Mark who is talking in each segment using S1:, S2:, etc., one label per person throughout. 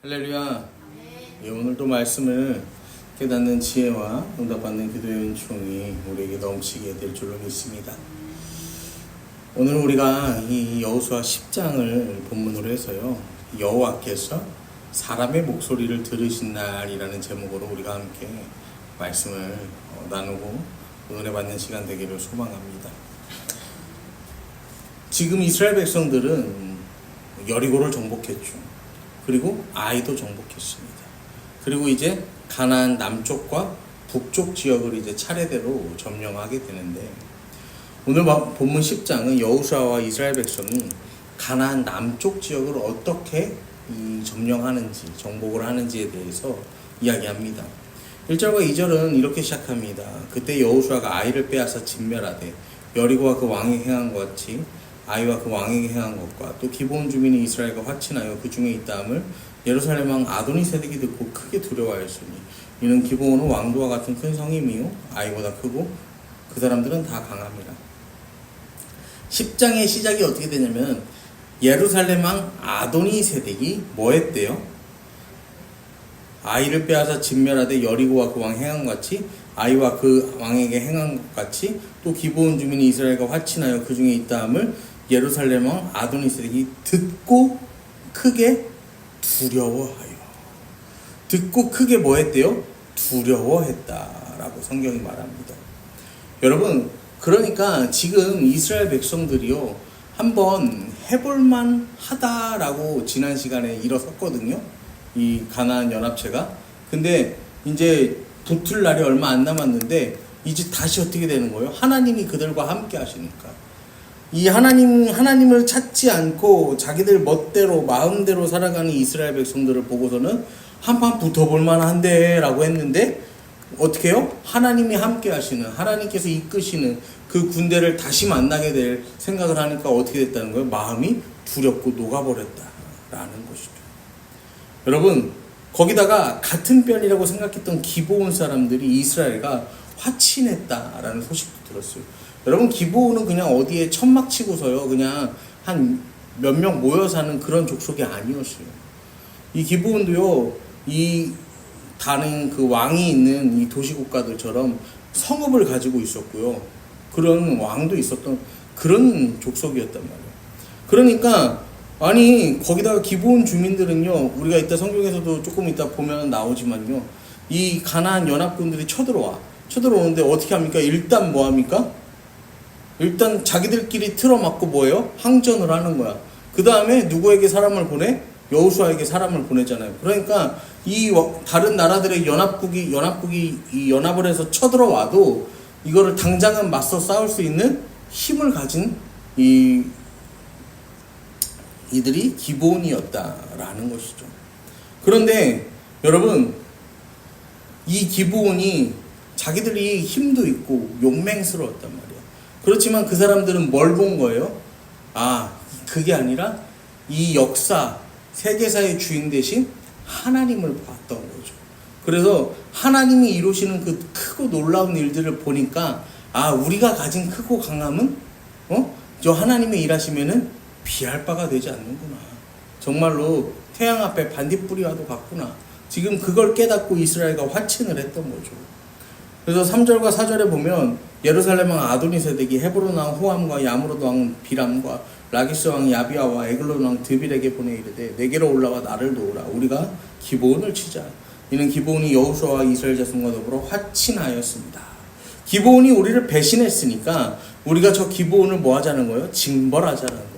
S1: 할렐루야. 예, 오늘도 말씀을 깨닫는 지혜와 응답받는 기도의 은총이 우리에게 넘치게 될 줄로 믿습니다. 오늘 우리가 이 여호수아 10장을 본문으로 해서요, 여호와께서 사람의 목소리를 들으신 날이라는 제목으로 우리가 함께 말씀을 나누고 은혜 받는 시간 되기를 소망합니다. 지금 이스라엘 백성들은 여리고를 정복했죠. 그리고 아이도 정복했습니다. 그리고 이제 가나안 남쪽과 북쪽 지역을 이제 차례대로 점령하게 되는데, 오늘 본문 10장은 여호수아와 이스라엘 백성이 가나안 남쪽 지역을 어떻게 점령하는지, 정복을 하는지에 대해서 이야기합니다. 1절과 2절은 이렇게 시작합니다. 그때 여호수아가 아이를 빼앗아 진멸하되 여리고와 그 왕이 행한 것 같이 아이와 그 왕에게 행한 것과 또 기브온 주민이 이스라엘과 화친하여 그 중에 있다함을 예루살렘 왕 아도니세덱이 듣고 크게 두려워하였으니 이는 기브온은 왕도와 같은 큰 성임이요 아이보다 크고 그 사람들은 다 강함이라. 10장의 시작이 어떻게 되냐면 예루살렘 왕 아도니세덱이 뭐 했대요? 아이를 빼앗아 진멸하되 여리고와 그 왕 행한 것 같이 아이와 그 왕에게 행한 것 같이 또 기브온 주민이 이스라엘과 화친하여 그 중에 있다함을 예루살렘 왕 아도니세덱이 듣고 크게 두려워하여. 듣고 크게 뭐 했대요? 두려워했다라고 성경이 말합니다. 여러분, 그러니까 지금 이스라엘 백성들이요, 한번 해볼만 하다라고 지난 시간에 일어섰거든요. 이 가나안 연합체가. 근데 이제 붙을 날이 얼마 안 남았는데 이제 다시 어떻게 되는 거예요? 하나님이 그들과 함께 하시니까. 이 하나님을 찾지 않고 자기들 멋대로 마음대로 살아가는 이스라엘 백성들을 보고서는 한판 붙어볼 만한데 라고 했는데 어떻게 해요? 하나님이 함께 하시는, 하나님께서 이끄시는 그 군대를 다시 만나게 될 생각을 하니까 어떻게 됐다는 거예요? 마음이 두렵고 녹아버렸다라는 것이죠. 여러분, 거기다가 같은 편이라고 생각했던 기브온 사람들이 이스라엘과 화친했다라는 소식도 들었어요. 여러분, 기브온은 그냥 어디에 천막 치고서요, 그냥 한 몇 명 모여 사는 그런 족속이 아니었어요. 이 기브온도요, 이 다른 그 왕이 있는 이 도시국가들처럼 성읍을 가지고 있었고요, 그런 왕도 있었던 그런 족속이었단 말이에요. 그러니까 아니, 거기다가 기브온 주민들은요, 우리가 이따 성경에서도 조금 이따 보면 나오지만요, 이 가나안 연합군들이 쳐들어오는데 어떻게 합니까? 일단 뭐 합니까? 일단 자기들끼리 틀어막고 뭐예요? 항전을 하는 거야. 그 다음에 누구에게 사람을 보내? 여호수아에게 사람을 보내잖아요. 그러니까 이 다른 나라들의 연합국이 이 연합을 해서 쳐들어와도 이거를 당장은 맞서 싸울 수 있는 힘을 가진 이들이 기브온이었다라는 것이죠. 그런데 여러분, 이 기브온이 자기들이 힘도 있고 용맹스러웠단 말이에요. 그렇지만 그 사람들은 뭘 본 거예요? 그게 아니라 이 역사, 세계사의 주인 대신 하나님을 봤던 거죠. 그래서 하나님이 이루시는 그 크고 놀라운 일들을 보니까 우리가 가진 크고 강함은 저 하나님의 일하시면은 비할 바가 되지 않는구나. 정말로 태양 앞에 반딧불이와도 같구나. 지금 그걸 깨닫고 이스라엘과 화친을 했던 거죠. 그래서 3절과 4절에 보면 예루살렘 왕 아도니세덱이 헤브론 왕 호함과 야므롯 왕 비람과 라기스 왕 야비아와 에글론 왕 드빌에게 보내 이르되 내게로 올라와 나를 도우라. 우리가 기브온을 치자. 이는 기브온이 여호수아와 이스라엘 자손과 더불어 화친하였습니다. 기브온이 우리를 배신했으니까 우리가 저 기브온을 뭐 하자는 거예요? 징벌하자는 거예요.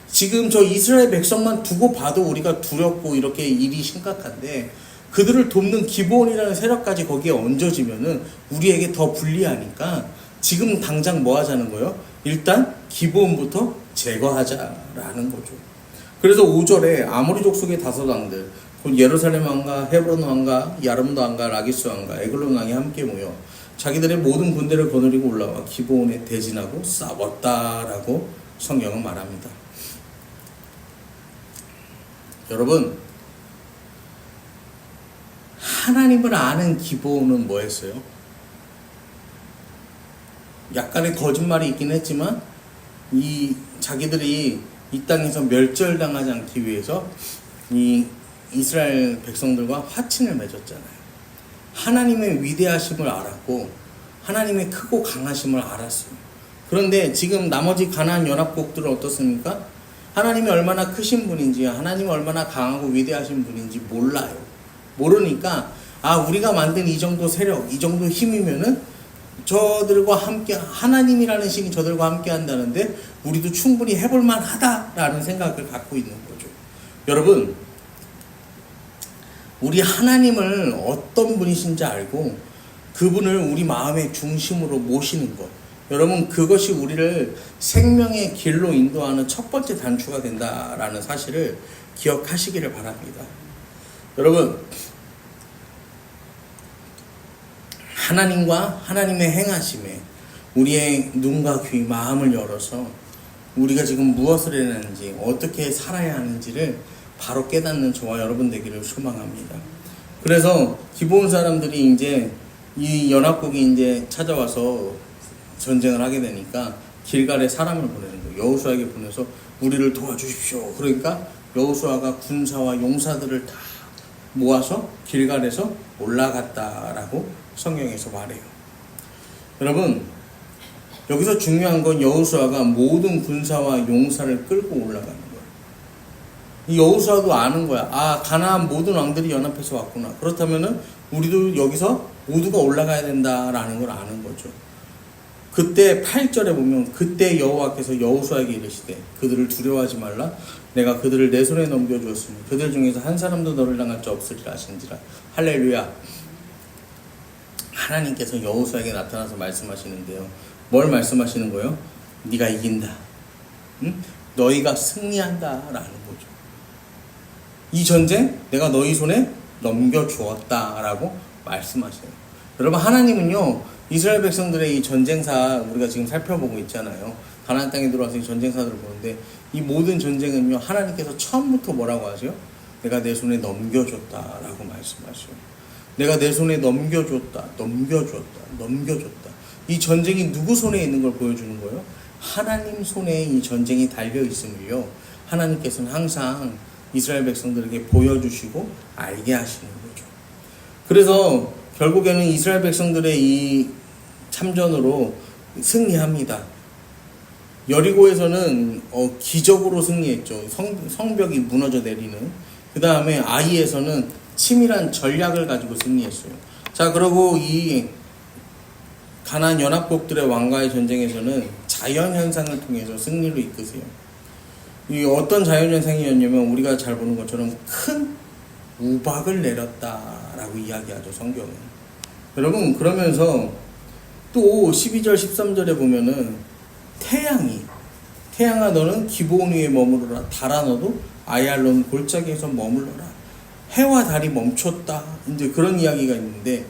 S1: 지금 저 이스라엘 백성만 두고 봐도 우리가 두렵고 이렇게 일이 심각한데 그들을 돕는 기브온이라는 세력까지 거기에 얹어지면은 우리에게 더 불리하니까 지금 당장 뭐 하자는 거예요? 일단 기브온부터 제거하자라는 거죠. 그래서 5절에 아모리 족속의 다섯 왕들, 곧 예루살렘 왕과 헤브론 왕과 야름도 왕과 라기스 왕과 에글론 왕이 함께 모여 자기들의 모든 군대를 거느리고 올라와 기브온에 대진하고 싸웠다라고 성경은 말합니다. 여러분, 하나님을 아는 기브온은 뭐 했어요? 약간의 거짓말이 있긴 했지만 자기들이 이 땅에서 멸절당하지 않기 위해서 이 이스라엘 백성들과 화친을 맺었잖아요. 하나님의 위대하심을 알았고 하나님의 크고 강하심을 알았어요. 그런데 지금 나머지 가나안 연합국들은 어떻습니까? 하나님이 얼마나 크신 분인지, 하나님이 얼마나 강하고 위대하신 분인지 몰라요. 모르니까 우리가 만든 이 정도 세력, 이 정도 힘이면은 저들과 함께, 하나님이라는 신이 저들과 함께 한다는데 우리도 충분히 해볼 만하다라는 생각을 갖고 있는 거죠. 여러분, 우리 하나님을 어떤 분이신지 알고 그분을 우리 마음의 중심으로 모시는 것, 여러분, 그것이 우리를 생명의 길로 인도하는 첫 번째 단추가 된다라는 사실을 기억하시기를 바랍니다. 여러분, 하나님과 하나님의 행하심에 우리의 눈과 귀, 마음을 열어서 우리가 지금 무엇을 해야 하는지, 어떻게 살아야 하는지를 바로 깨닫는 저와 여러분 되기를 소망합니다. 그래서 기브온 사람들이 이제 이 연합국이 이제 찾아와서 전쟁을 하게 되니까 길갈에 사람을 보내는 거예요. 여호수아에게 보내서 우리를 도와주십시오. 그러니까 여호수아가 군사와 용사들을 다 모아서 길갈에서 올라갔다라고 성경에서 말해요. 여러분, 여기서 중요한 건 여호수아가 모든 군사와 용사를 끌고 올라가는 거예요. 이 여호수아도 아는 거야. 가나안 모든 왕들이 연합해서 왔구나. 그렇다면은 우리도 여기서 모두가 올라가야 된다라는 걸 아는 거죠. 그때 8절에 보면 그때 여호와께서 여호수아에게 이르시되 그들을 두려워하지 말라. 내가 그들을 내 손에 넘겨주었으니 그들 중에서 한 사람도 너를 당할 자 없으리라 하신지라. 할렐루야. 하나님께서 여호수아에게 나타나서 말씀하시는데요. 뭘 말씀하시는 거예요? 네가 이긴다. 응? 너희가 승리한다라는 거죠. 이 전쟁 내가 너희 손에 넘겨주었다라고 말씀하셔요. 여러분, 하나님은요, 이스라엘 백성들의 이 전쟁사 우리가 지금 살펴보고 있잖아요. 가나안 땅에 들어와서 이 전쟁사들을 보는데 이 모든 전쟁은요, 하나님께서 처음부터 뭐라고 하세요? 내가 내 손에 넘겨줬다라고 말씀하셔요. 내가 내 손에 넘겨줬다. 이 전쟁이 누구 손에 있는 걸 보여주는 거예요? 하나님 손에 이 전쟁이 달려 있음을요, 하나님께서는 항상 이스라엘 백성들에게 보여주시고 알게 하시는 거죠. 그래서 결국에는 이스라엘 백성들의 이 참전으로 승리합니다. 여리고에서는 기적으로 승리했죠. 성벽이 무너져 내리는. 그 다음에 아이에서는 치밀한 전략을 가지고 승리했어요. 자, 그리고 이 가나안 연합국들의 왕과의 전쟁에서는 자연현상을 통해서 승리로 이끄세요. 이 어떤 자연현상이었냐면 우리가 잘 보는 것처럼 큰 우박을 내렸다라고 이야기하죠, 성경은. 여러분, 그러면서 또 12절 13절에 보면은 태양아 너는 기브온 위에 머무르라. 달아 너도 아얄론 골짜기에서 머물러라. 해와 달이 멈췄다. 이제 그런 이야기가 있는데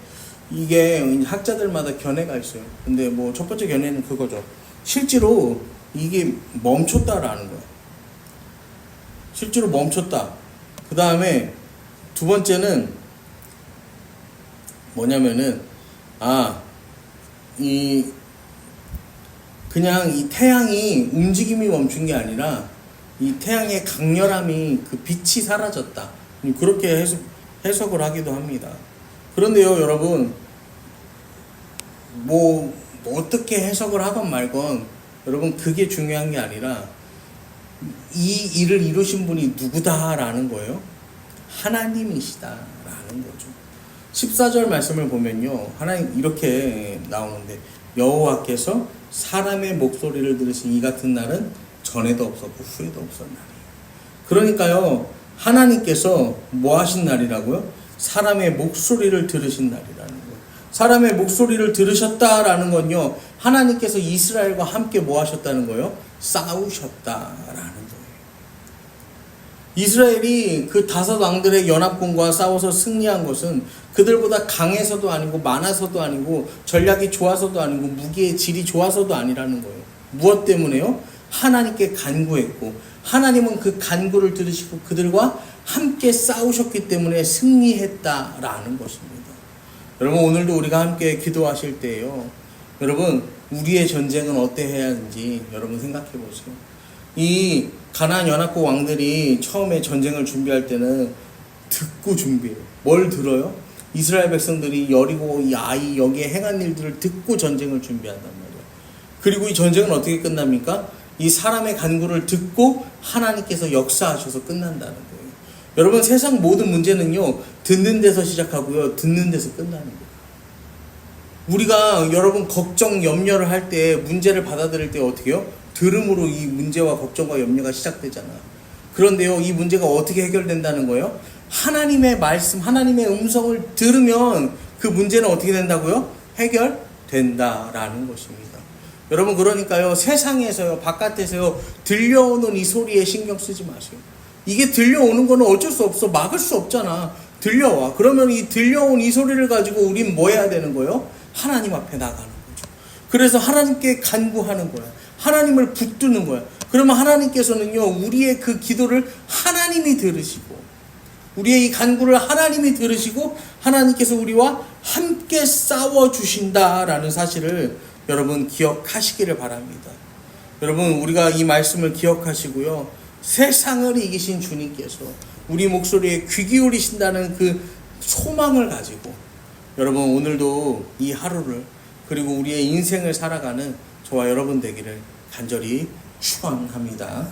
S1: 이게 학자들마다 견해가 있어요. 근데 뭐 첫 번째 견해는 그거죠. 실제로 이게 멈췄다라는 거예요. 실제로 멈췄다. 그 다음에 두 번째는 뭐냐면은 그냥 이 태양이 움직임이 멈춘 게 아니라 이 태양의 강렬함이 그 빛이 사라졌다. 그렇게 해석을 하기도 합니다. 그런데요, 여러분, 뭐 어떻게 해석을 하건 말건 여러분 그게 중요한 게 아니라 이 일을 이루신 분이 누구다라는 거예요. 하나님이시다라는 거죠. 14절 말씀을 보면요, 하나님 이렇게 나오는데 여호와께서 사람의 목소리를 들으신 이 같은 날은 전에도 없었고 후에도 없었나니. 그러니까요, 하나님께서 뭐 하신 날이라고요? 사람의 목소리를 들으신 날이라는 거예요. 사람의 목소리를 들으셨다라는 건요, 하나님께서 이스라엘과 함께 뭐 하셨다는 거예요? 싸우셨다라는 거예요. 이스라엘이 그 5 왕들의 연합군과 싸워서 승리한 것은 그들보다 강해서도 아니고 많아서도 아니고 전략이 좋아서도 아니고 무기의 질이 좋아서도 아니라는 거예요. 무엇 때문에요? 하나님께 간구했고 하나님은 그 간구를 들으시고 그들과 함께 싸우셨기 때문에 승리했다라는 것입니다. 여러분, 오늘도 우리가 함께 기도하실 때요, 여러분, 우리의 전쟁은 어때 해야 하는지 여러분 생각해 보세요. 이 가나안 연합국 왕들이 처음에 전쟁을 준비할 때는 듣고 준비해요. 뭘 들어요? 이스라엘 백성들이 여리고 이 아이 여기에 행한 일들을 듣고 전쟁을 준비한단 말이에요. 그리고 이 전쟁은 어떻게 끝납니까? 이 사람의 간구를 듣고 하나님께서 역사하셔서 끝난다는 거예요. 여러분, 세상 모든 문제는요, 듣는 데서 시작하고요, 듣는 데서 끝나는 거예요. 우리가 여러분 걱정, 염려를 할 때, 문제를 받아들일 때 어떻게 해요? 들음으로 이 문제와 걱정과 염려가 시작되잖아요. 그런데요, 이 문제가 어떻게 해결된다는 거예요? 하나님의 말씀, 하나님의 음성을 들으면 그 문제는 어떻게 된다고요? 해결된다라는 것입니다. 여러분, 그러니까요, 세상에서요, 바깥에서요, 들려오는 이 소리에 신경 쓰지 마세요. 이게 들려오는 거는 어쩔 수 없어. 막을 수 없잖아. 들려와. 그러면 이 들려온 이 소리를 가지고 우린 뭐 해야 되는 거예요? 하나님 앞에 나가는 거죠. 그래서 하나님께 간구하는 거야. 하나님을 붙드는 거야. 그러면 하나님께서는요, 우리의 그 기도를 하나님이 들으시고, 우리의 이 간구를 하나님이 들으시고, 하나님께서 우리와 함께 싸워주신다라는 사실을 여러분 기억하시기를 바랍니다. 여러분, 우리가 이 말씀을 기억하시고요, 세상을 이기신 주님께서 우리 목소리에 귀 기울이신다는 그 소망을 가지고 여러분, 오늘도 이 하루를, 그리고 우리의 인생을 살아가는 저와 여러분 되기를 간절히 축원합니다.